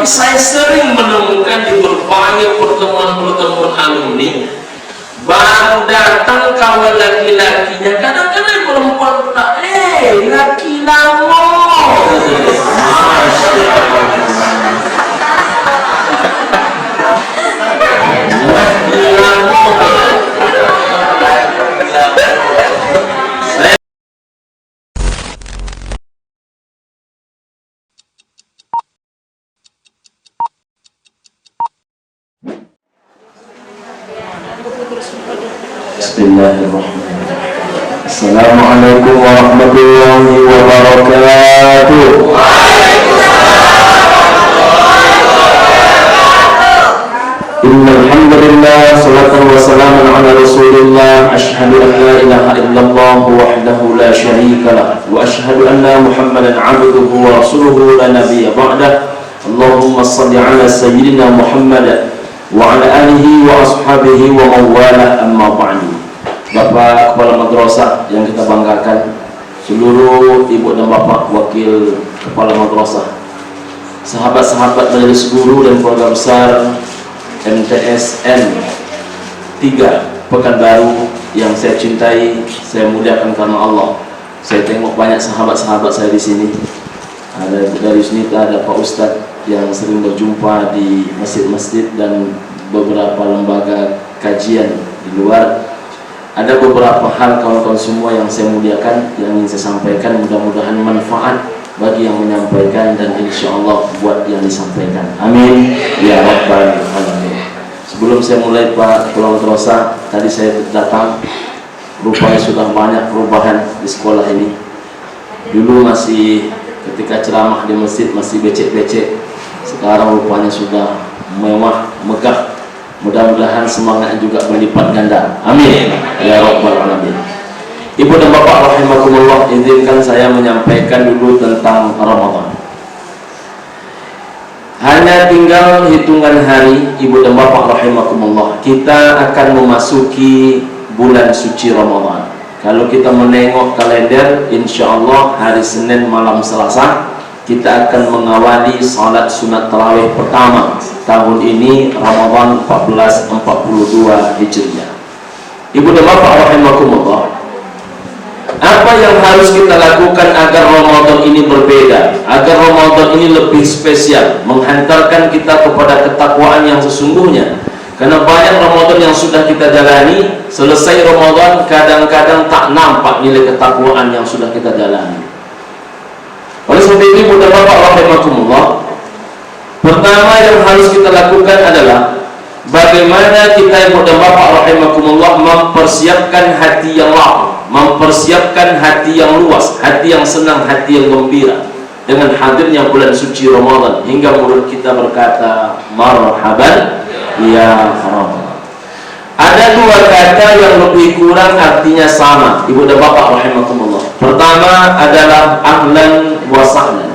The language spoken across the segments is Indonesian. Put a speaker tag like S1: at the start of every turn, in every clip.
S1: Tapi saya sering menemukan di berbagai pertemuan-pertemuan alumni, baru datang kawan laki-lakinya, kadang-kadang perempuan pula, laki lamo.
S2: Bismillahirrahmanirrahim. Assalamualaikum warahmatullahi wabarakatuh. Innal hamdalillah, salatan wa salamun ala rasulillah, asyhadu an la ilaha illallah wahdahu la syarika lah, wa asyhadu anna Muhammadan 'abduhu wa rasuluhu la nabiyya ba'dah. Allahumma shalli ala sayyidina Muhammad wa ala alihi wa ashabihi wa mawalah, amma ba'du. Bapak Kepala Madrasah yang kita banggakan, seluruh ibu dan bapak wakil Kepala Madrasah, sahabat-sahabat majelis guru dan keluarga besar MTSN 3 Pekanbaru yang saya cintai, saya muliakan karena Allah. Saya tengok banyak sahabat-sahabat saya di sini. Ada dari Sunita, ada Pak Ustadz yang sering berjumpa di masjid-masjid dan beberapa lembaga kajian di luar. Ada beberapa hal kawan-kawan semua yang saya muliakan, yang ingin saya sampaikan. Mudah-mudahan manfaat bagi yang menyampaikan dan insya Allah buat yang disampaikan. Amin ya rabbal alamin. Sebelum saya mulai Pak Kepala Madrasah, tadi saya datang, rupanya sudah banyak perubahan di sekolah ini. Dulu masih ketika ceramah di masjid masih becek-becek, sekarang rupanya sudah mewah, megah. Mudah-mudahan semangatnya juga berlipat ganda. Amin ya rabbal alamin. Ibu dan bapak rahimakumullah, izinkan saya menyampaikan dulu tentang Ramadan. Hanya tinggal hitungan hari, ibu dan bapak rahimakumullah, kita akan memasuki bulan suci Ramadan. Kalau kita menengok kalender, insya Allah hari Senin malam Selasa kita akan mengawali salat sunat tarawih pertama tahun ini, Ramadan 1442 Hijriah. Ibu dan bapak rahimakumullah, apa yang harus kita lakukan agar Ramadan ini berbeda, agar Ramadan ini lebih spesial, menghantarkan kita kepada ketakwaan yang sesungguhnya? Karena banyak Ramadan yang sudah kita jalani, selesai Ramadan kadang-kadang tak nampak nilai ketakwaan yang sudah kita jalani. Oleh sebab itu, ibu dan bapak rahimakumullah, pertama yang harus kita lakukan adalah bagaimana kita, ibu dan bapak rahimakumullah, mempersiapkan hati yang lapang, mempersiapkan hati yang luas, hati yang senang, hati yang gembira dengan hadirnya bulan suci Ramadan, hingga mulut kita berkata marhaban ya Ramadan. Ada dua kata yang lebih kurang artinya sama, ibu dan bapak rahimakumullah. Pertama adalah ahlan wa sahlan,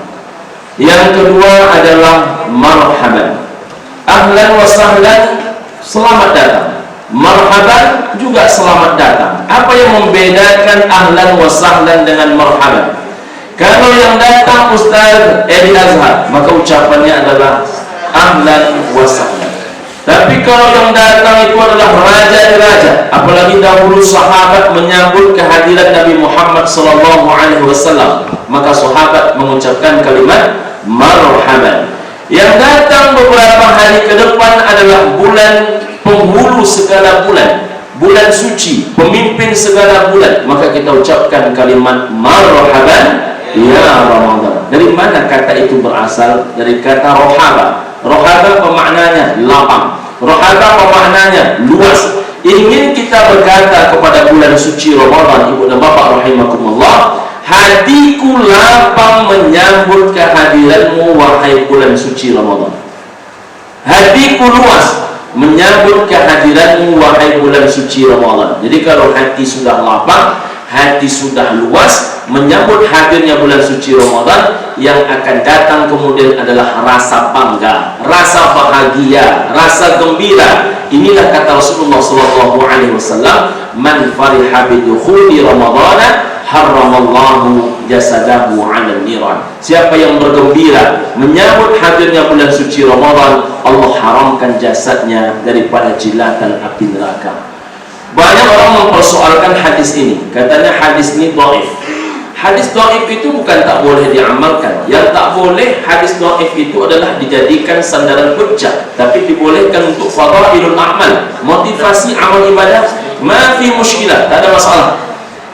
S2: yang kedua adalah marhaban. Ahlan wa sahlan, selamat datang. Marhaban juga selamat datang. Apa yang membedakan ahlan wa sahlan dengan marhaban? Kalau yang datang Ustaz Edi Azhar, maka ucapannya adalah ahlan wa sahlan. Tapi kalau yang datang itu adalah raja-raja, apalagi dahulu sahabat menyambut kehadiran Nabi Muhammad SAW, maka sahabat mengucapkan kalimat marhaban. Yang datang beberapa hari ke depan adalah bulan penghulu segala bulan, bulan suci, pemimpin segala bulan, maka kita ucapkan kalimat marhaban ya Ramadan. Dari mana kata itu berasal? Dari kata rohaba. Rohaba pemaknanya lapang, rohaba pemaknanya luas. Ingin kita berkata kepada bulan suci Ramadan, ibu dan bapak rahimakumullah, hatiku lapang menyambut kehadiranmu wahai bulan suci Ramadan. Hatiku luas menyambut kehadiranmu wahai bulan suci Ramadan. Jadi kalau hati sudah lapang, hati sudah luas menyambut hadirnya bulan suci Ramadan, yang akan datang kemudian adalah rasa bangga, rasa bahagia, rasa gembira. Inilah kata Rasulullah SAW, man fariha bidukhuli Ramadana harramallahu jasadahu 'ala niran. Siapa yang bergembira menyambut hadirnya bulan suci Ramadan, Allah haramkan jasadnya daripada jilatan api neraka. Banyak orang mempersoalkan hadis ini, katanya hadis ini dhaif. Hadis dhaif itu bukan tak boleh diamalkan. Yang tak boleh hadis dhaif itu adalah dijadikan sandaran hujjah, tapi dibolehkan untuk fadailul a'mal, motivasi amal ibadah, ma fi muskilah, tak ada masalah.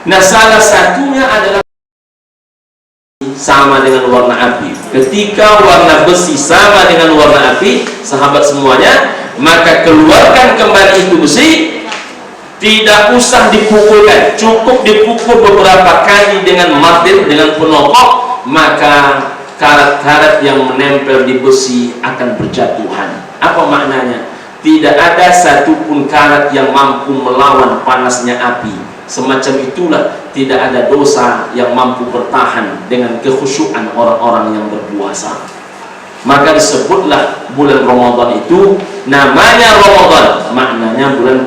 S2: Nah, salah satunya adalah sama dengan warna api. Ketika warna besi sama dengan warna api, sahabat semuanya, maka keluarkan kembali itu besi. Tidak usah dipukulkan, cukup dipukul beberapa kali dengan martil, dengan penokok, maka karat-karat yang menempel di besi akan berjatuhan. Apa maknanya? Tidak ada satupun karat yang mampu melawan panasnya api. Semacam itulah tidak ada dosa yang mampu bertahan dengan kekhusyuan orang-orang yang berpuasa. Maka disebutlah bulan Ramadan itu namanya Ramadan, maknanya bulan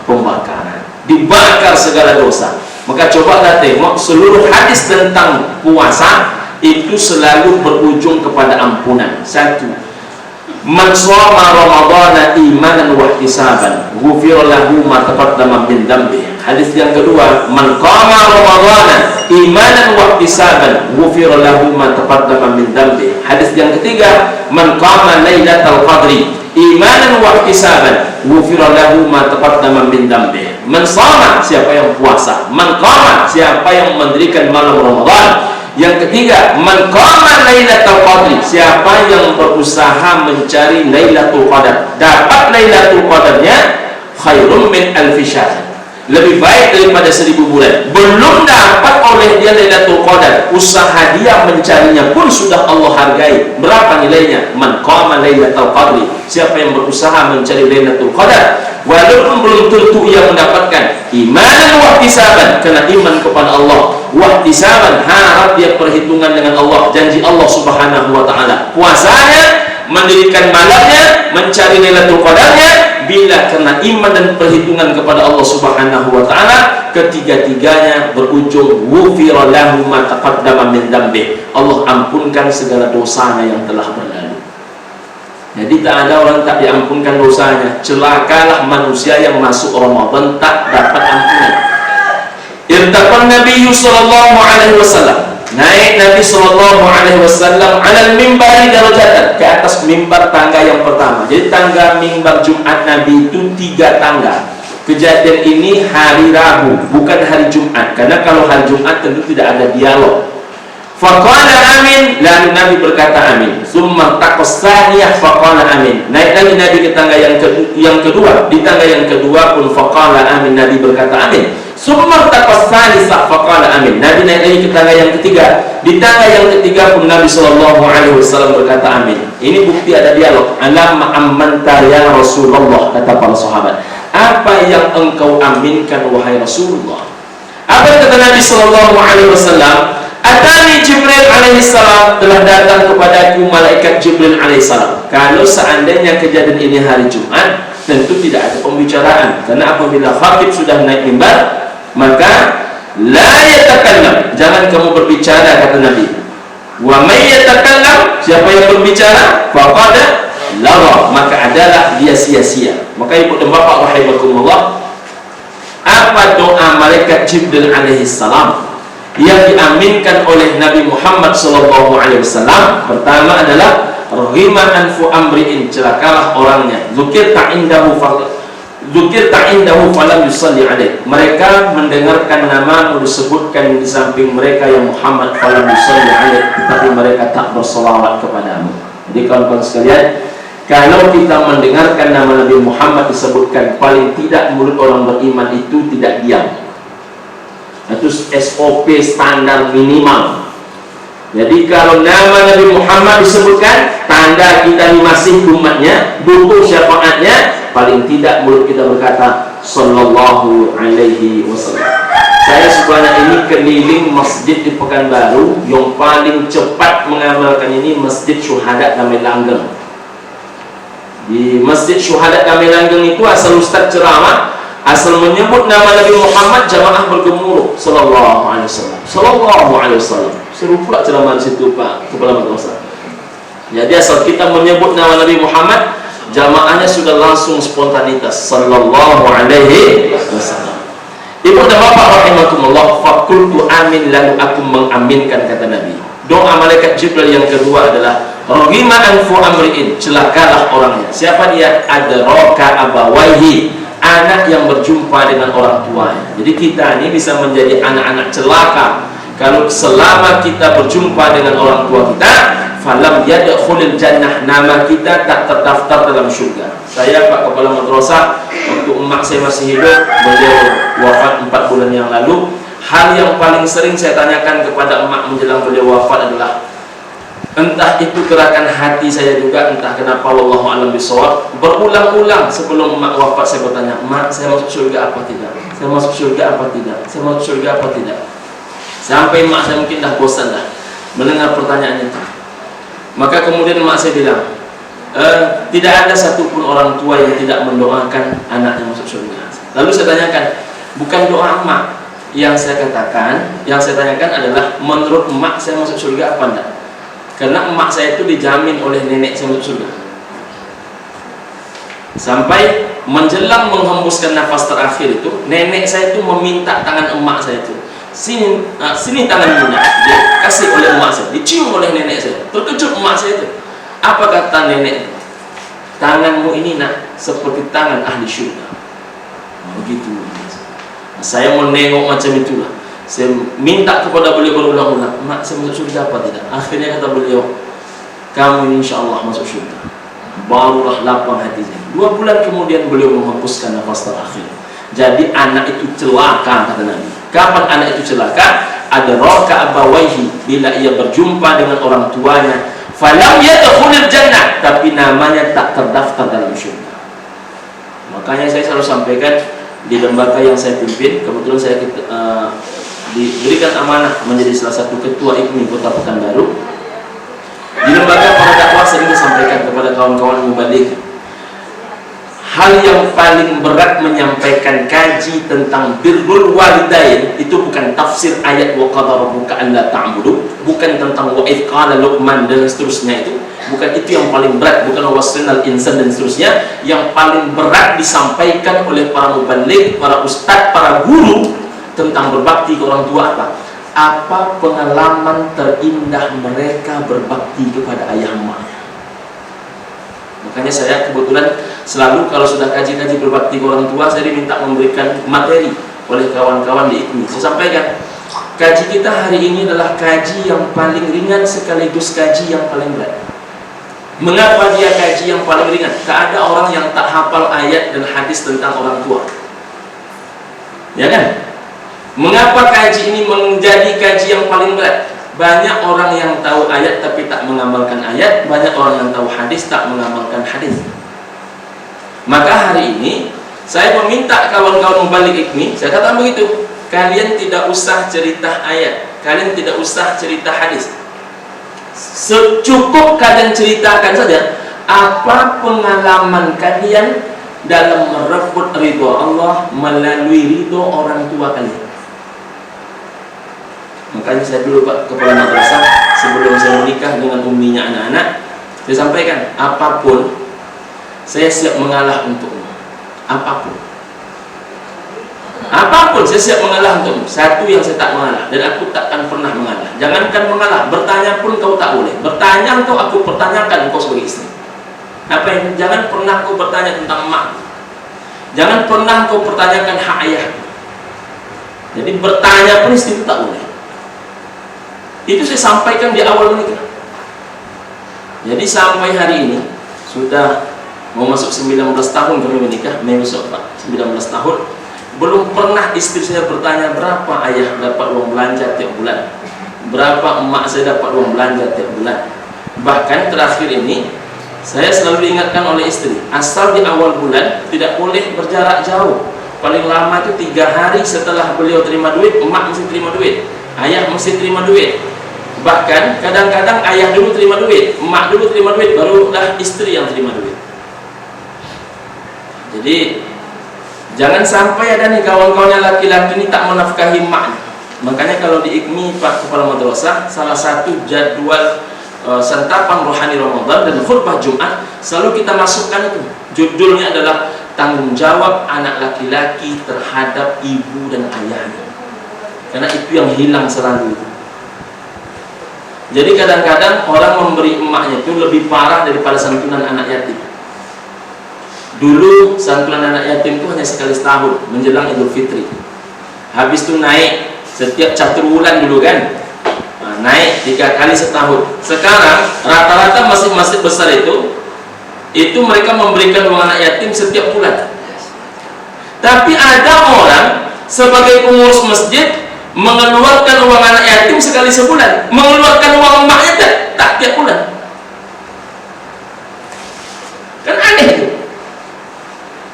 S2: pembakaran, dibakar segala dosa. Maka cobalah tengok seluruh hadis tentang puasa itu selalu berujung kepada ampunan. Satu, man shoma ramadhana imanan wa ihtisaban ghufira lahu ma taqaddama min dhanbi. Hadis yang kedua, man qama ramadhana imanan wa ihtisaban ghufira lahu ma taqaddama min dhanbi. Hadis yang ketiga, man qama lailatal qadri imanan wa ihtisaban ghufira lahu ma taqaddama min dhanbi. Man shoma, siapa yang puasa. Man qama, siapa yang mendirikan malam Ramadan. Yang ketiga, man qama lailatul qadri, siapa yang berusaha mencari Lailatul Qadar, dapat Lailatul Qadarnya khairum min alfi syahr, lebih baik daripada 1000 bulan. Belum dapat oleh dia Lailatul Qadar, usaha dia mencarinya pun sudah Allah hargai. Berapa nilainya? Man qama lailatul qadri, siapa yang berusaha mencari Lailatul Qadar walaupun belum tentu ia mendapatkan, imanan wa ihtisaban, karena iman kepada Allah, wa ihtisaban, harap dia perhitungan dengan Allah, janji Allah Subhanahu wa taala. Puasanya, mendirikan malamnya, mencari Lailatul Qadarnya, bila karena iman dan perhitungan kepada Allah Subhanahu wa taala, ketiga-tiganya berujung ghufira lahu ma taqaddama min dhanbi, Allah ampunkan segala dosanya yang telah berlalu. Jadi tak ada orang tak diampunkan dosanya. Celakalah manusia yang masuk Ramadan tak dapat ampunan. Irtaqan Nabi sallallahu alaihi wasallam, naik Nabi sallallahu alaihi wasallam alal mimbari darajatan, ke atas mimbar tangga yang pertama. Jadi tangga mimbar Jumat Nabi itu 3 tangga. Kejadian ini hari Rabu, bukan hari Jumat, karena kalau hari Jumat tentu tidak ada dialog. Faqala amin, lalu Nabi berkata amin. Summa taqassaniyah faqala amin. Naik lagi Nabi ke tangga yang kedua. Di tangga yang kedua pun faqala amin, Nabi berkata amin. Summa taqassanisah faqala amin. Nabi naik lagi ke tangga yang ketiga. Di tangga yang ketiga pun Nabi sallallahu alaihi wasallam berkata amin. Ini bukti ada dialog. Alam ammanta ya Rasulullah, kata para sahabat. Apa yang engkau aminkan wahai Rasulullah? Apa kata Nabi sallallahu alaihi wasallam? Atani Jibril alaihissalam, telah datang kepadaku malaikat Jibril alaihissalam. Kalau seandainya kejadian ini hari Jumat, tentu tidak ada pembicaraan, karena apabila khatib sudah naik mimbar, maka la yatakallam, jangan kamu berbicara, kata Nabi. Wa may yatakallam, siapa yang berbicara, faqad lagha, maka adalah dia sia-sia. Maka ibu dan bapak rahimakumullah, apa doa malaikat Jibril alaihissalam yang diaminkan oleh Nabi Muhammad sallallahu alaihi wasallam? Pertama adalah rahima anfu amri'in, celakalah orangnya, dzukirta indahu falam yusalli alaih, mereka mendengarkan namamu disebutkan di samping mereka yang Muhammad, falam yusalli alaih, tapi mereka tak berselawat kepadamu. Jadi kawan-kawan sekalian, kalau kita mendengarkan nama Nabi Muhammad disebutkan, paling tidak mulut orang beriman itu tidak diam. Itu SOP standar minimal. Jadi kalau nama Nabi Muhammad disebutkan, tanda kita ini masih umatnya, butuh syafaatnya, paling tidak mulut kita berkata sallallahu alaihi wasallam. Saya sebenarnya ini keliling masjid di Pekanbaru, yang paling cepat mengamalkan ini Masjid Syuhada Damai Langgeng. Di Masjid Syuhada Damai Langgeng itu asal ustaz ceramah, asal menyebut nama Nabi Muhammad, jamaah bergemuruh sallallahu alaihi wasallam. Sallallahu alaihi wasallam. Seru pula ceramah di situ Pak Kepala Madrasah. Jadi asal kita menyebut nama Nabi Muhammad, jamaahnya sudah langsung spontanitas. Sallallahu alaihi wasallam. Ibu dan bapak rahimakumullah, fakultu amin, lalu aku mengaminkan kata Nabi. Doa malaikat Jibril yang kedua adalah Raghima anfu amri'in, celakalah orangnya. Siapa dia? Adraka abawaihi, anak yang berjumpa dengan orang tuanya. Jadi kita ini bisa menjadi anak-anak celaka kalau selama kita berjumpa dengan orang tua kita. Falam yadkhulul jannah, nama kita tak terdaftar dalam surga. Saya Pak Kepala Madrasah, waktu emak saya masih hidup, beliau wafat 4 bulan yang lalu. Hal yang paling sering saya tanyakan kepada emak menjelang beliau wafat adalah, entah itu gerakan hati saya juga, entah kenapa, wallahu a'lam bishawab, berulang-ulang sebelum emak wafat saya bertanya, emak, saya masuk surga apa tidak? Saya masuk surga apa tidak? Saya masuk surga apa tidak? Sampai emak saya mungkin dah bosan dah mendengar pertanyaan itu. Maka kemudian emak saya bilang, tidak ada satupun orang tua yang tidak mendoakan anaknya masuk surga. Lalu saya tanyakan, bukan doa emak yang saya katakan, yang saya tanyakan adalah menurut emak saya masuk surga apa enggak? Karena emak saya itu dijamin oleh nenek saya masuk surga. Sampai menjelang menghembuskan nafas terakhir itu, nenek saya itu meminta tangan emak saya itu, sini tanganmu nak, dia kasih oleh emak saya, dicium oleh nenek saya. Terkejut emak saya itu. Apa kata nenek? Tanganmu ini nak seperti tangan ahli syurga. Begitu. Saya menengok macam itulah. Saya minta kepada beliau berulang-ulang, mak saya masuk surga apa tidak? Akhirnya kata beliau, kamu ini insya Allah masuk surga. Barulah lapang hati saya. 2 bulan kemudian beliau menghembuskan nafas terakhir. Jadi anak itu celaka, kata Nabi. Kapan anak itu celaka? Adraka abawaihi, bila ia berjumpa dengan orang tuanya. Falam yadkhulul jannah, tapi namanya tak terdaftar dalam surga. Makanya saya selalu sampaikan di lembaga yang saya pimpin, kebetulan saya diberikan amanah menjadi salah satu ketua IKMI Kota Pekanbaru. Di lembaga para dakwah sering disampaikan kepada kawan-kawan mubalik, hal yang paling berat menyampaikan kaji tentang birrul walidain itu bukan tafsir ayat wa qadara rabbuka alla ta'budu, bukan tentang wa idz qala Luqman dan seterusnya itu, bukan itu yang paling berat, bukan wasainal insan dan seterusnya. Yang paling berat disampaikan oleh para mubalik, para ustadz, para guru tentang berbakti ke orang tua apa? Apa pengalaman terindah mereka berbakti kepada ayah emaknya. Makanya saya kebetulan selalu kalau sudah kaji-kaji berbakti ke orang tua, saya diminta memberikan materi oleh kawan-kawan di IKMI. Saya sampaikan, kaji kita hari ini adalah kaji yang paling ringan sekaligus kaji yang paling berat. Mengapa dia kaji yang paling ringan? Tak ada orang yang tak hafal ayat dan hadis tentang orang tua, ya kan? Mengapa kaji ini menjadi kaji yang paling berat? Banyak orang yang tahu ayat tapi tak mengamalkan ayat, banyak orang yang tahu hadis tak mengamalkan hadis. Maka hari ini saya meminta kawan-kawan mubalik IKMI, saya katakan begitu, kalian tidak usah cerita ayat, kalian tidak usah cerita hadis. Secukup kalian ceritakan saja apa pengalaman kalian dalam merebut ridho Allah melalui ridho orang tua kalian. Makanya saya dulu Pak Kepala Madrasah, sebelum saya menikah dengan umminya anak-anak, saya sampaikan, apapun saya siap mengalah untukmu. Apapun saya siap mengalah untukmu. Satu yang saya tak mengalah, dan aku takkan pernah mengalah. Jangankan mengalah, bertanya pun kau tak boleh. Bertanya engkau, aku pertanyakan engkau sebagai istri. Apa yang? Jangan pernah kau bertanya tentang emak. Jangan pernah kau pertanyakan hak ayah. Jadi bertanya pun istri itu tak boleh. Itu saya sampaikan di awal menikah. Jadi sampai hari ini sudah mau masuk 19 tahun kami menikah, Mei besok Pak, 19 tahun. Belum pernah istri saya bertanya berapa ayah dapat uang belanja tiap bulan, berapa emak saya dapat uang belanja tiap bulan. Bahkan terakhir ini saya selalu diingatkan oleh istri, asal di awal bulan tidak boleh berjarak jauh. Paling lama itu 3 hari setelah beliau terima duit, emak mesti terima duit, ayah mesti terima duit. Bahkan kadang-kadang ayah dulu terima duit, emak dulu terima duit, barulah istri yang terima duit. Jadi jangan sampai ada nih kawan-kawannya laki-laki ini tak menafkahi emaknya. Makanya kalau di IKMI Pak Kepala Madrasah, salah satu jadwal santapan rohani Ramadan dan khutbah Jumat selalu kita masukkan itu. Judulnya adalah tanggung jawab anak laki-laki terhadap ibu dan ayahnya. Karena itu yang hilang selalu. Jadi kadang-kadang orang memberi emaknya itu lebih parah daripada santunan anak yatim. Dulu santunan anak yatim itu hanya sekali setahun menjelang Idul Fitri. Habis itu naik setiap catur bulan dulu kan. Naik 3 kali setahun. Sekarang rata-rata masjid-masjid besar itu mereka memberikan uang anak yatim setiap bulan. Tapi ada orang sebagai pengurus masjid mengeluarkan uang anak yatim sekali sebulan, mengeluarkan uang emaknya tak tiap bulan. Kan aneh itu.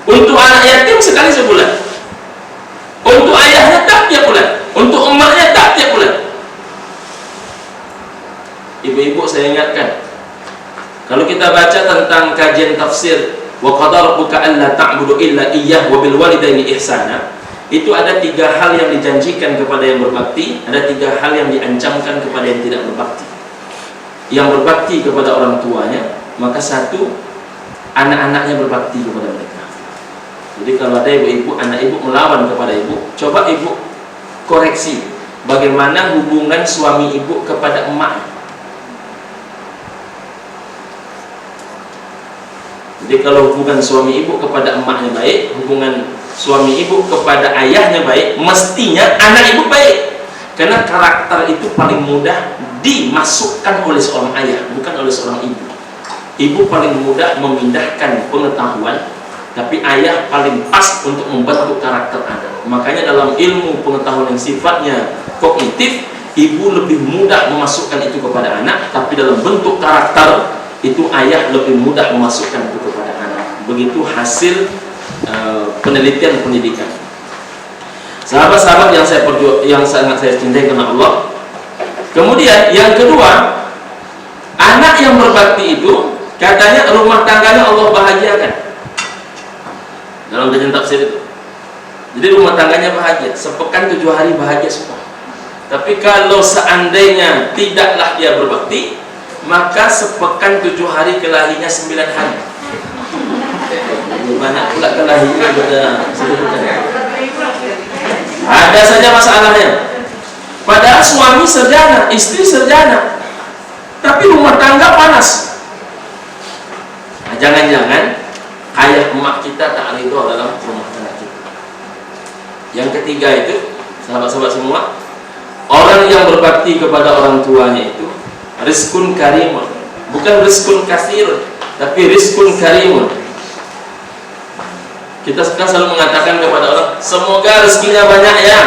S2: Untuk anak yatim sekali sebulan, untuk ayahnya tak tiap bulan, untuk emaknya tak tiap bulan. Ibu-ibu, saya ingatkan, kalau kita baca tentang kajian tafsir wa qadara rabbuka alla ta'budu illa iyyah wa bil walidaini ihsana, itu ada 3 hal yang dijanjikan kepada yang berbakti, ada 3 hal yang diancamkan kepada yang tidak berbakti. Yang berbakti kepada orang tuanya, maka 1, anak-anaknya berbakti kepada mereka. Jadi kalau ada ibu-ibu, anak ibu melawan kepada ibu, coba ibu koreksi bagaimana hubungan suami ibu kepada emak. Jadi kalau hubungan suami ibu kepada emaknya baik, hubungan suami ibu kepada ayahnya baik, mestinya anak ibu baik. Karena karakter itu paling mudah dimasukkan oleh seorang ayah, bukan oleh seorang ibu. Ibu paling mudah memindahkan pengetahuan, tapi ayah paling pas untuk membentuk karakter anak. Makanya dalam ilmu pengetahuan yang sifatnya kognitif, ibu lebih mudah memasukkan itu kepada anak, tapi dalam bentuk karakter itu ayah lebih mudah memasukkan itu kepada anak. Begitu hasil penelitian pendidikan. Sahabat-sahabat yang sangat saya cintai karena Allah. Kemudian yang kedua, anak yang berbakti itu katanya rumah tangganya Allah bahagiakan. Dalam kajian tafsir itu. Jadi rumah tangganya bahagia, sepekan 7 hari bahagia semua. Tapi kalau seandainya tidaklah dia berbakti, maka sepekan 7 hari kelahinya 9 hari. Banyak pula kelahinya ada saja masalahnya. Padahal suami sarjana, istri sarjana, tapi rumah tangga panas. Nah, jangan-jangan ayah emak kita tak ridho dalam rumah tangga kita. Yang ketiga itu, sahabat-sahabat semua, orang yang berbakti kepada orang tuanya itu rizkun karimun, bukan rizkun kasir, tapi rizkun karimun. Kita sekarang selalu mengatakan kepada orang, semoga rezekinya banyak ya.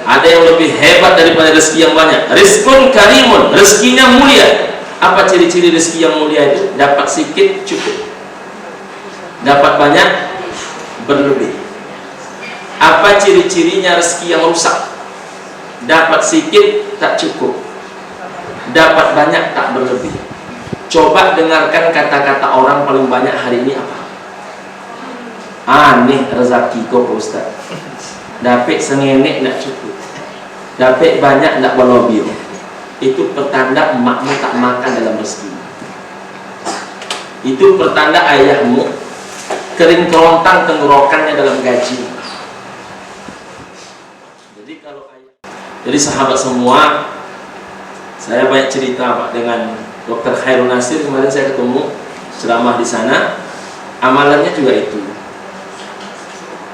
S2: Ada yang lebih hebat daripada rezeki yang banyak. Rizkun karimun, rezekinya mulia. Apa ciri-ciri rezeki yang mulia itu? Dapat sedikit cukup, dapat banyak berlebih. Apa ciri-cirinya rezeki yang rusak? Dapat sedikit tak cukup, dapat banyak tak berlebih. Coba dengarkan kata-kata orang paling banyak hari ini apa? Aneh rezeki kau Ustaz. Dapat sengenek nak cukup, dapat banyak nak berlebih. Itu pertanda emakmu tak makan dalam rezeki. Itu pertanda ayahmu kering kerontang tenggorokannya dalam gaji. Jadi sahabat semua, saya banyak cerita Pak dengan Dr. Khairul Nasir. Kemarin saya ketemu ceramah di sana, amalannya juga itu.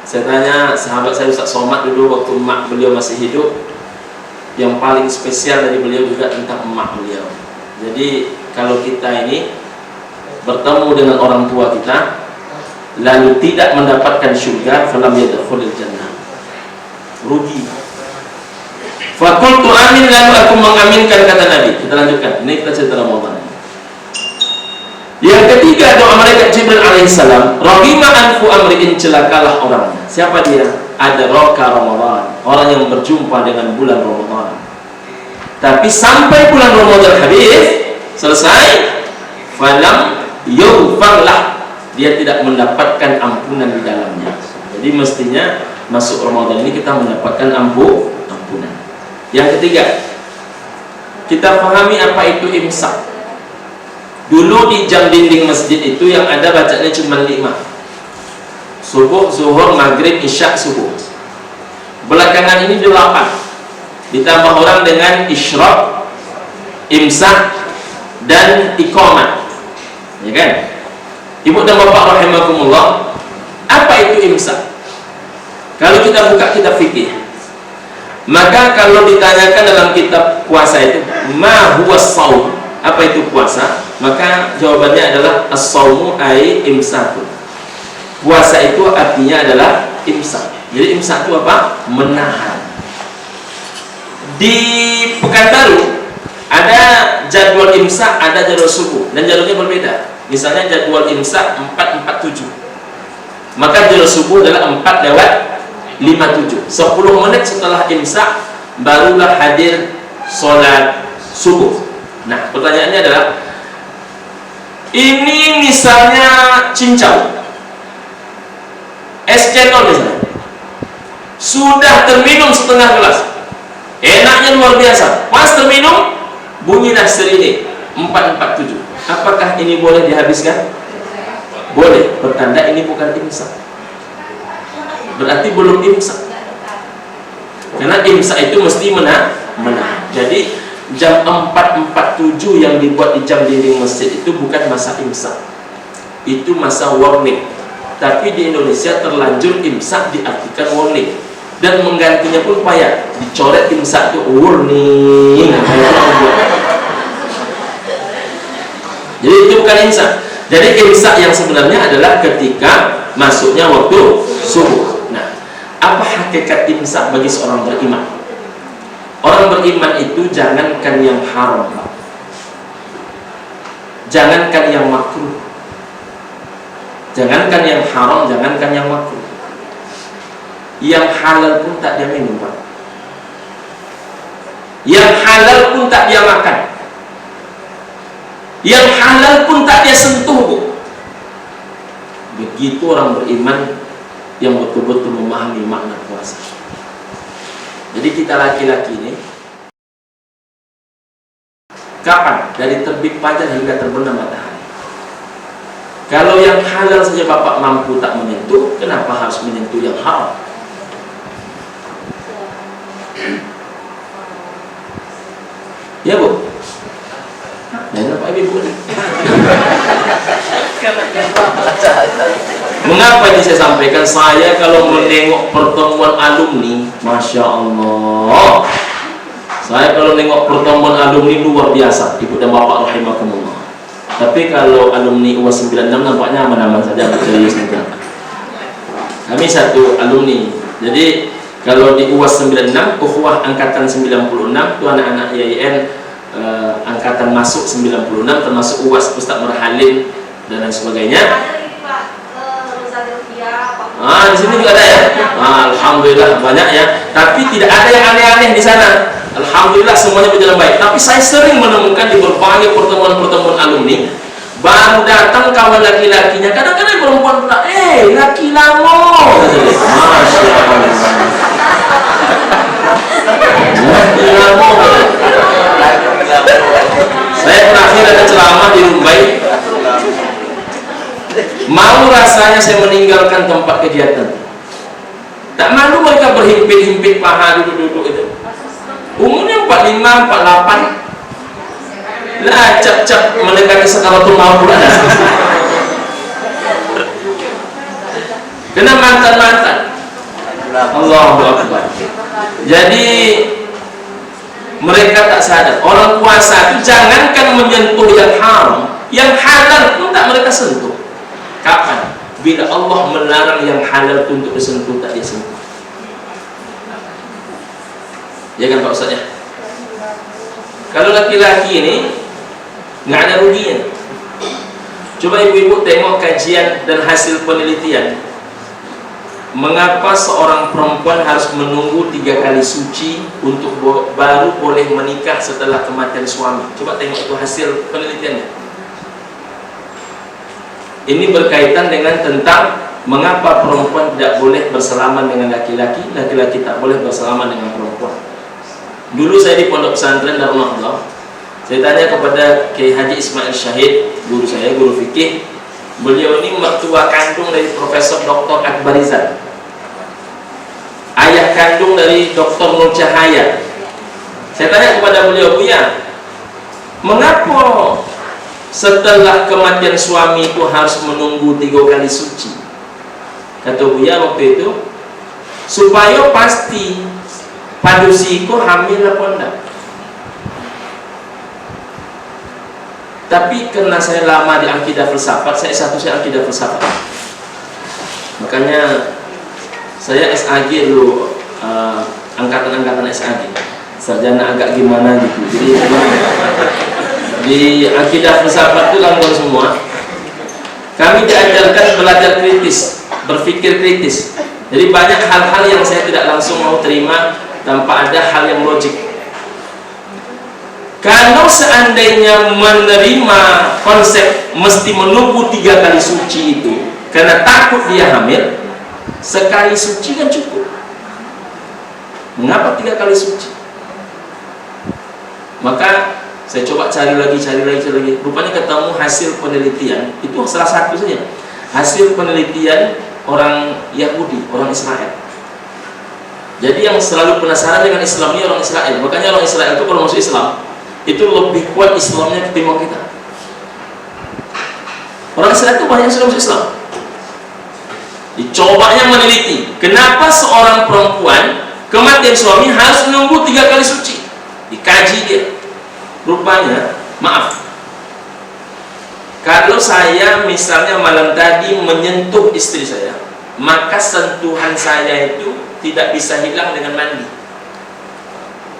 S2: Saya tanya sahabat saya Ustaz Somad dulu waktu emak beliau masih hidup, yang paling spesial dari beliau juga tentang emak beliau. Jadi kalau kita ini bertemu dengan orang tua kita lalu tidak mendapatkan syurga, falam yadkhulul jannah, rugi. Fakultu amin, lalu aku mengaminkan, kata Nabi. Kita lanjutkan, ini kita cerita Ramadan. Yang ketiga, doa malaikat Jibril alaihissalam, rahimah anfu amri'in, celakalah orangnya. Siapa dia? Ada roka Ramadan, orang yang berjumpa dengan bulan Ramadan. Tapi sampai bulan Ramadan habis, selesai, falam yughfarlah, dia tidak mendapatkan ampunan di dalamnya. Jadi mestinya masuk Ramadan ini kita mendapatkan ampunan. Yang ketiga, kita pahami apa itu imsak. Dulu di jam dinding masjid itu yang ada bacanya cuma 5. Subuh, zuhur, maghrib, isya, subuh. Belakangan ini 8. Ditambah orang dengan isyraq, imsak, dan iqamah. Ya kan? Ibu dan bapak rahimakumullah, apa itu imsak? Kalau kita buka kitab fikih, maka kalau ditanyakan dalam kitab puasa itu, ma huwa shaum, apa itu puasa? Maka jawabannya adalah as-shaumu ai imsakun. Puasa itu artinya adalah imsak. Jadi imsak itu apa? Menahan. Di Pekanbaru ada jadwal imsak, ada jadwal subuh, dan jadwalnya berbeda. Misalnya jadwal imsak 4.47, maka jadwal subuh adalah 4:57. 10 menit setelah imsak barulah hadir sholat subuh. Nah, pertanyaannya adalah, ini misalnya cincau, es cendol misalnya, sudah terminum setengah gelas, enaknya luar biasa. Pas terminum, bunyilah sirine 4.47. Apakah ini boleh dihabiskan? Boleh, bertanda ini bukan imsak. Berarti belum imsak. Karena imsak itu mesti menahan. Jadi jam 4.47 yang dibuat di jam dinding masjid itu bukan masa imsak. Itu masa warning. Tapi di Indonesia terlanjur imsak diartikan warning. Dan menggantinya pun payah. Dicoret imsak itu warning. Jadi itu bukan imsak. Jadi imsak yang sebenarnya adalah ketika masuknya waktu subuh. Nah, apa hakikat imsak bagi seorang beriman? Orang beriman itu jangankan yang haram, jangankan yang makruh, jangankan yang haram, jangankan yang makruh, yang halal pun tak dia minum, Pak. Yang halal pun tak dia makan. Yang halal pun tak dia sentuh, Bu. Begitu orang beriman yang betul-betul memahami makna puasa. Jadi kita laki-laki ini, kapan? Dari terbit fajar hingga terbenam matahari. Kalau yang halal saja Bapak mampu tak menyentuh, kenapa harus menyentuh yang haram? Ya, Bu? Dan Bapak Ibu nih. Mengapa ini saya sampaikan? Saya kalau menengok pertemuan alumni, Masya Allah, saya kalau menengok pertemuan alumni luar biasa, Ibu dan Bapak rahimakumullah. Tapi kalau alumni UAS 96 nampaknya aman-aman saja, serius juga. Kami satu alumni. Jadi kalau di UAS 96, ukhuwah angkatan 96 itu anak-anak IAIN angkatan masuk 96 termasuk UAS, Ustaz Merhalin dan lain sebagainya. Di sini juga ada ya. Alhamdulillah banyak ya. Tapi tidak ada yang aneh-aneh di sana. Alhamdulillah semuanya berjalan baik. Tapi saya sering menemukan di berbagai pertemuan-pertemuan alumni, baru datang kawan laki-lakinya. Kadang-kadang perempuan pula, laki lamo. Masya Allah. Laki lamo. Saya terakhir ada ceramah di Mumbai. Mau rasanya saya meninggalkan tempat kegiatan. Tak malu mereka berhimpit-himpit paha duduk-duduk itu. Umurnya 45, 48. Lah cap-cap mendekati sakaratul maut pula. Kena mantan-mantan. Allahu Akbar. Jadi mereka tak sadar. Orang puasa itu jangankan menyentuh yang haram, yang halal pun tak mereka sentuh. Kapan? Bila Allah melarang yang halal untuk disentuh, tak dia sentuh. Ya kan Pak Ustaz ya? Kalau laki-laki ini nggak ada ruginya. Coba ibu-ibu tengok kajian dan hasil penelitian. Mengapa seorang perempuan harus menunggu 3 kali suci untuk baru boleh menikah setelah kematian suami? Coba tengok itu hasil penelitiannya. Ini berkaitan dengan tentang mengapa perempuan tidak boleh bersalaman dengan laki-laki, laki-laki tak boleh bersalaman dengan perempuan. Dulu saya di pondok pesantren Darul Nahdhah, saya tanya kepada Kiai Haji Ismail Syahid, guru saya, guru fikih. Beliau ini mertua kandung dari Profesor Dr. Akbarizan, ayah kandung dari Dr. Nur Cahaya. Saya tanya kepada beliau, Buya, mengapa setelah kematian suami itu harus menunggu 3 kali suci? Kata Buya waktu itu, supaya pasti padusi itu hamil apa enggak. Tapi karena saya lama di akidah filsafat, saya akidah filsafat, makanya saya SAG dulu, angkatan-angkatan SAG, sarjana agak gimana gitu. Jadi di akidah filsafat itu kan semua kami diajarkan belajar kritis, berpikir kritis. Jadi banyak hal-hal yang saya tidak langsung mau terima tanpa ada hal yang logik. Kalau seandainya menerima konsep mesti menunggu 3 kali suci itu karena takut dia hamil, sekali suci kan cukup. Mengapa 3 kali suci? Maka saya coba cari lagi. Rupanya ketemu hasil penelitian, itu salah satu saja. Hasil penelitian orang Yahudi, orang Israel. Jadi yang selalu penasaran dengan Islam ini orang Israel. Makanya orang Israel itu kalau masuk Islam, itu lebih kuat Islamnya ketimbang kita. Orang Israel itu banyak yang sudah masuk Islam. Dicobanya meneliti, kenapa seorang perempuan kematian suami harus menunggu 3 kali suci. Dikaji dia. Rupanya, maaf, kalau saya misalnya malam tadi menyentuh istri saya, maka sentuhan saya itu tidak bisa hilang dengan mandi.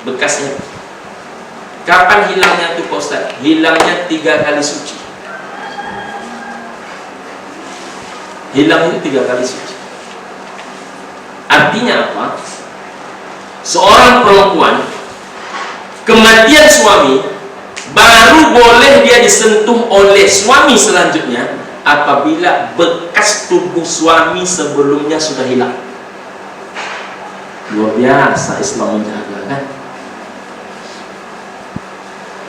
S2: Bekasnya. Kapan hilangnya itu Pak Ustaz? Hilangnya 3 kali suci. Hilangnya 3 kali suci. Artinya apa? Seorang perempuan kematian suami baru boleh dia disentuh oleh suami selanjutnya apabila bekas tubuh suami sebelumnya sudah hilang. Luar biasa Islam menjaga, kan?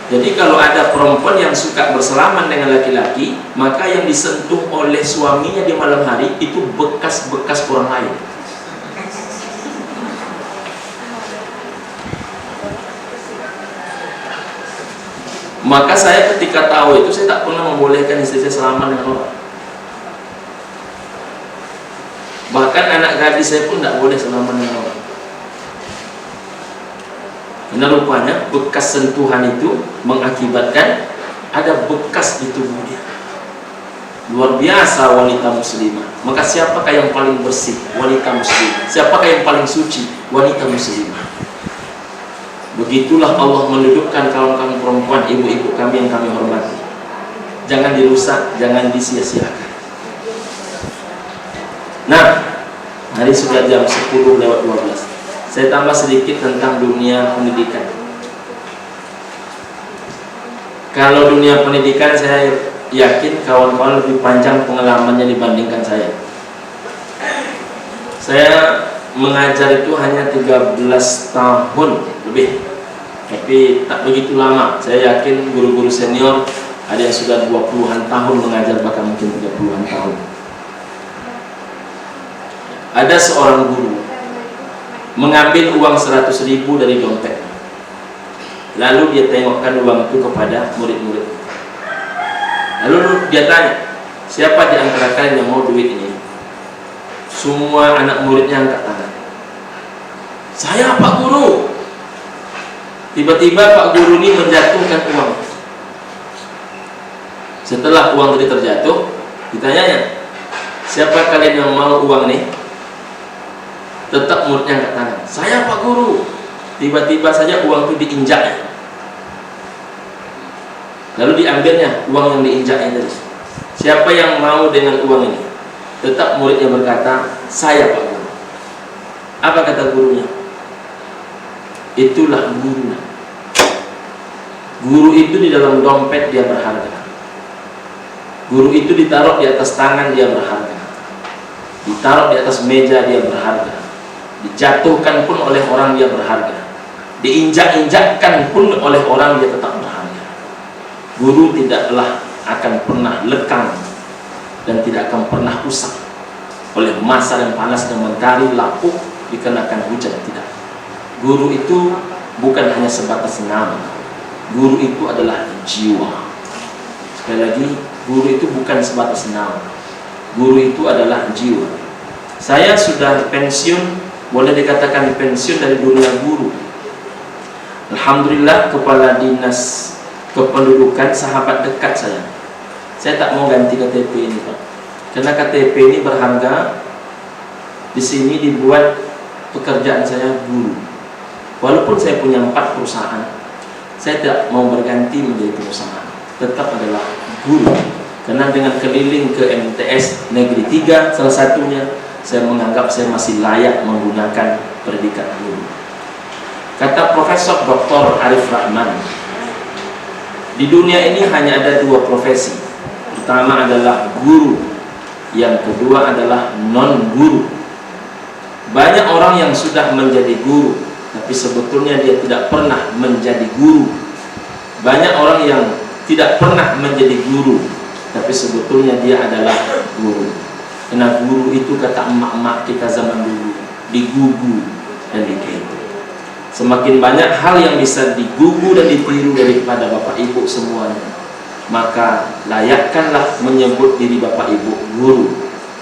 S2: Jadi kalau ada perempuan yang suka berselaman dengan laki-laki, maka yang disentuh oleh suaminya di malam hari itu bekas-bekas orang lain. Maka saya ketika tahu itu, saya tak pernah membolehkan istri saya selaman dengan orang. Bahkan anak gadis saya pun tidak boleh selaman dengan orang. Karena rupanya bekas sentuhan itu mengakibatkan ada bekas di tubuh dia. Luar biasa wanita muslimah. Maka siapakah yang paling bersih? Wanita muslimah. Siapakah yang paling suci? Wanita muslimah. Begitulah Allah mendudukkan kaum-kaum perempuan, ibu-ibu kami yang kami hormati. Jangan dirusak, jangan disia-siakan. Nah, hari sudah jam 10:12. Saya tambah sedikit tentang dunia pendidikan. Kalau dunia pendidikan, saya yakin kawan-kawan lebih panjang pengalamannya dibandingkan saya. Saya mengajar itu hanya 13 tahun lebih, tapi tak begitu lama. Saya yakin guru-guru senior ada yang sudah 20-an tahun mengajar, bahkan mungkin 30-an tahun. Ada seorang guru mengambil uang 100.000 dari dompet, lalu dia tengokkan uang itu kepada murid-murid. Lalu dia tanya, siapa di antara kalian yang mau duit ini? Semua anak muridnya angkat tangan. Saya, Pak Guru. Tiba-tiba Pak Guru ini menjatuhkan uang. Setelah uang tadi terjatuh, ditanyanya, siapa kalian yang mau uang ini? Tetap muridnya angkat tangan. Saya, Pak Guru. Tiba-tiba saja uang itu diinjaknya. Lalu diambilnya uang yang diinjaknya tadi. Siapa yang mau dengan uang ini? Tetap muridnya berkata, saya, Pak Guru. Apa kata gurunya? Itulah guru. Guru itu di dalam dompet dia berharga. Guru itu ditaruh di atas tangan dia berharga. Ditaruh di atas meja dia berharga. Dijatuhkan pun oleh orang dia berharga. diinjak-injakkan pun oleh orang, dia tetap berharga. Guru tidaklah akan pernah lekang dan tidak akan pernah usang oleh masa yang panas dan mentari, lapuk dikenakan hujan, tidak. Guru itu bukan hanya sebatas nama. Guru itu adalah jiwa. Sekali lagi, guru itu bukan sebatas nama. Guru itu adalah jiwa. Saya sudah pensiun, boleh dikatakan pensiun dari dunia guru. Alhamdulillah, kepala dinas kependudukan sahabat dekat saya. Saya tak mau ganti KTP ini, Pak. Karena KTP ini berharga. Di sini dibuat pekerjaan saya guru. Walaupun saya punya 4 perusahaan, saya tidak mau berganti menjadi perusahaan. Tetap adalah guru. Karena dengan keliling ke MTS Negeri 3, salah satunya, saya menganggap saya masih layak menggunakan predikat guru. Kata Profesor Dr. Arif Rahman, di dunia ini hanya ada 2 profesi. Pertama adalah guru, yang kedua adalah non-guru. Banyak orang yang sudah menjadi guru, tapi sebetulnya dia tidak pernah menjadi guru. Banyak orang yang tidak pernah menjadi guru, tapi sebetulnya dia adalah guru. Karena guru itu, kata emak-emak kita zaman dulu, digugu dan ditiru. Semakin banyak hal yang bisa digugu dan ditiru daripada bapak ibu semuanya, maka layakkanlah menyebut diri bapak ibu guru.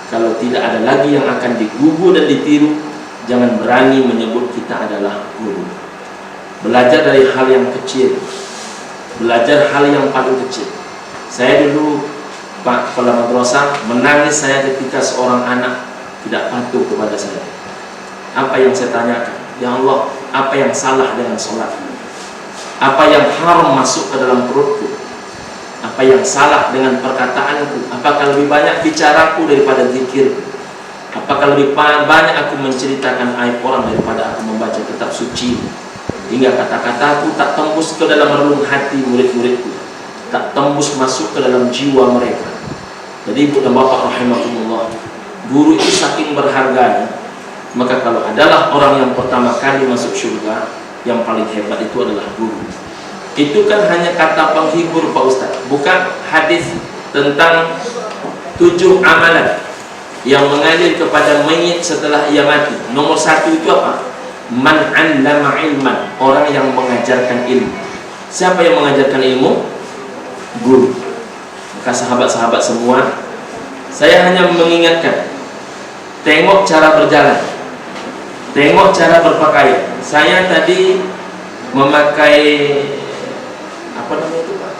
S2: Kalau tidak ada lagi yang akan digugu dan ditiru, jangan berani menyebut kita adalah guru. Belajar dari hal yang kecil, belajar hal yang paling kecil. Saya dulu, Pak Kepala Madrasah, menangis saya ketika seorang anak tidak patuh kepada saya. Apa yang saya tanyakan? Ya Allah, apa yang salah dengan sholat? Apa yang haram masuk ke dalam perutku? Apa yang salah dengan perkataanku? Apakah lebih banyak bicaraku daripada zikirku? Apakah lebih banyak aku menceritakan aib orang daripada aku membaca kitab suci? Hingga kata-kataku tak tembus ke dalam relung hati murid-muridku, tak tembus masuk ke dalam jiwa mereka. Jadi ibu dan bapak rahimakumullah, guru itu saking berharganya. Maka kalau adalah orang yang pertama kali masuk surga, yang paling hebat itu adalah guru. Itu kan hanya kata penghibur, Pak Ustaz, bukan hadis tentang 7 amalan yang mengalir kepada mayit setelah ia mati. Nomor 1 itu apa? Man 'allama ilman, orang yang mengajarkan ilmu. Siapa yang mengajarkan ilmu? Guru. Maka sahabat-sahabat semua, saya hanya mengingatkan, tengok cara berjalan, tengok cara berpakaian. Saya tadi memakai apa namanya itu, Pak?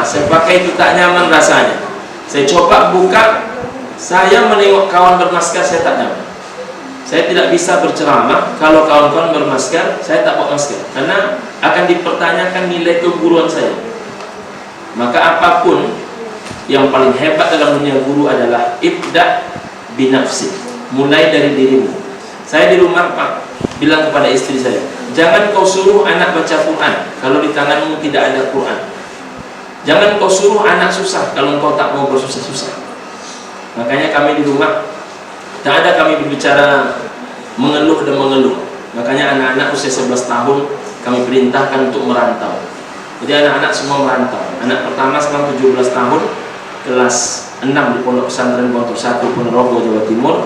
S2: Saya pakai itu tak nyaman rasanya. Saya coba buka, saya menengok kawan bermasker, saya tak nyaman. Saya tidak bisa berceramah kalau kawan-kawan bermasker, saya tak pakai masker, karena akan dipertanyakan nilai keguruan saya. Maka apapun, yang paling hebat dalam dunia guru adalah ibda binafsi, mulai dari dirimu. Saya di rumah, Pak, bilang kepada istri saya, jangan kau suruh anak baca Quran kalau di tanganmu tidak ada Quran. Jangan kau suruh anak susah kalau kau tak mau bersusah-susah. Makanya kami di rumah tak ada kami berbicara mengeluh dan mengeluh. Makanya anak-anak usia 11 tahun kami perintahkan untuk merantau. Jadi anak-anak semua merantau. Anak pertama sekarang 17 tahun, kelas 6 di Pondok Pesantren Gontor 1 Ponorogo, Jawa Timur.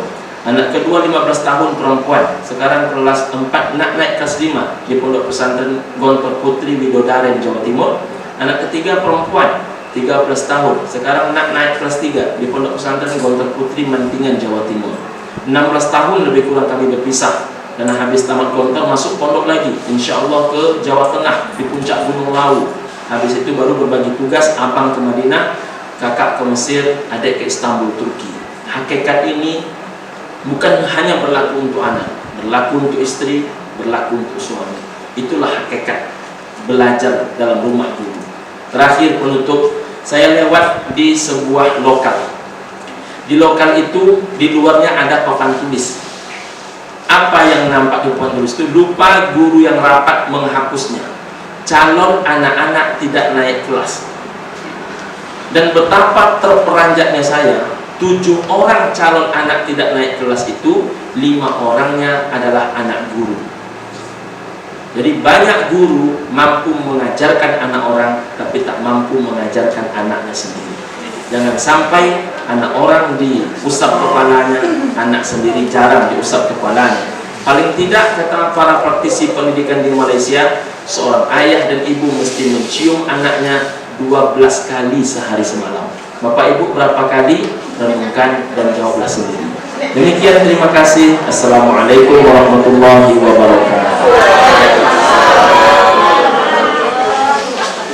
S2: Anak kedua 15 tahun, perempuan, sekarang kelas 4 naik kelas 5 di Pondok Pesantren Gontor Putri Widodaren, Jawa Timur. Anak ketiga perempuan 13 tahun, sekarang naik kelas 3 di Pondok Pesantren Gontor Putri Mantingan, Jawa Timur. 16 tahun lebih kurang kami berpisah, dan habis tamat Gontor masuk pondok lagi, insya Allah ke Jawa Tengah di puncak Gunung Lawu. Habis itu baru berbagi tugas, abang ke Madinah, kakak ke Mesir, adik ke Istanbul, Turki. Hakikat ini bukan hanya berlaku untuk anak, berlaku untuk istri, berlaku untuk suami. Itulah hakikat belajar dalam rumah guru. Terakhir penutup, saya lewat di sebuah lokal. Di lokal itu, di luarnya ada papan tulis. Apa yang nampak di papan tulis itu? Lupa guru yang rapat menghapusnya. Calon anak-anak tidak naik kelas. Dan betapa terperanjatnya saya, 7 orang calon anak tidak naik kelas itu, 5 orangnya adalah anak guru. Jadi banyak guru mampu mengajarkan anak orang tapi tak mampu mengajarkan anaknya sendiri. Jangan sampai anak orang diusap kepalanya, anak sendiri jarang diusap kepalanya. Paling tidak, kata para praktisi pendidikan di Malaysia, seorang ayah dan ibu mesti mencium anaknya 12 kali sehari semalam. Bapak ibu berapa kali? Renungkan dan jawablah sendiri. Demikian, terima kasih. Assalamualaikum warahmatullahi wabarakatuh.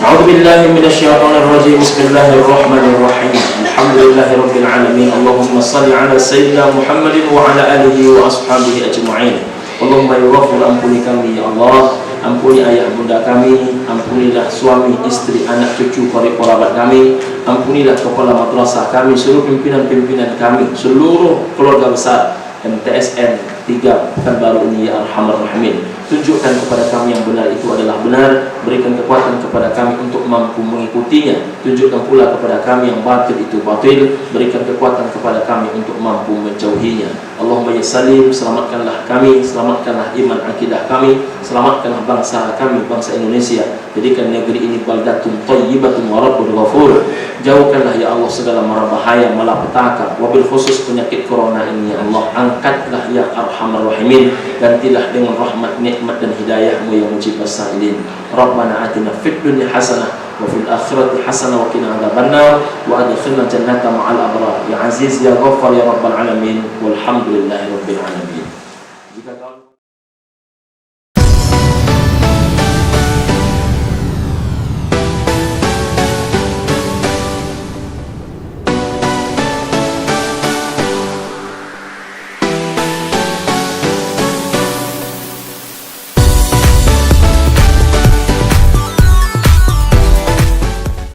S2: A'udzubillahi minasyaitonirrajim. Bismillahirrahmanirrahim. Alhamdulillahirabbil alamin. Allahumma shalli ala sayyidina Muhammadin wa ala alihi wa ashabihi ajma'in. Allahumma ya Rabbul, ampuni kami ya Allah, ampuni ayah bunda kami, ampunilah suami, istri, anak, cucu, kerabat kami, ampunilah kepala madrasah kami, seluruh pimpinan-pimpinan kami, seluruh keluarga besar MTSN 3 Pekanbaru ini ya Arhamar Rahimin. Tunjukkan kepada kami yang benar itu adalah benar, berikan kekuatan kepada kami untuk mampu mengikutinya. Tunjukkan pula kepada kami yang batil itu batil, berikan kekuatan kepada kami untuk mampu menjauhinya. Allahumma ya Salim, selamatkanlah kami, selamatkanlah iman akidah kami, selamatkanlah bangsa kami, bangsa Indonesia. Jadikan negeri ini baldatun thayyibatun wa rabbun ghafur. Jauhkanlah ya Allah segala mara bahaya, malapetaka, wabil khusus penyakit corona ini ya Allah. Angkatlah ya Arhamar Rahimin, gantilah dengan rahmat, nikmat dan hidayahmu yang mujibas sa'ilin. Rabbana atina fid dunya hasanah wa fil akhirati hasanah wa qina adzabannar wa adkhilna jannata ma'al abrar. Ya Aziz ya Ghaffar ya Rabbal alamin. Walhamdulillahi rabbil alamin.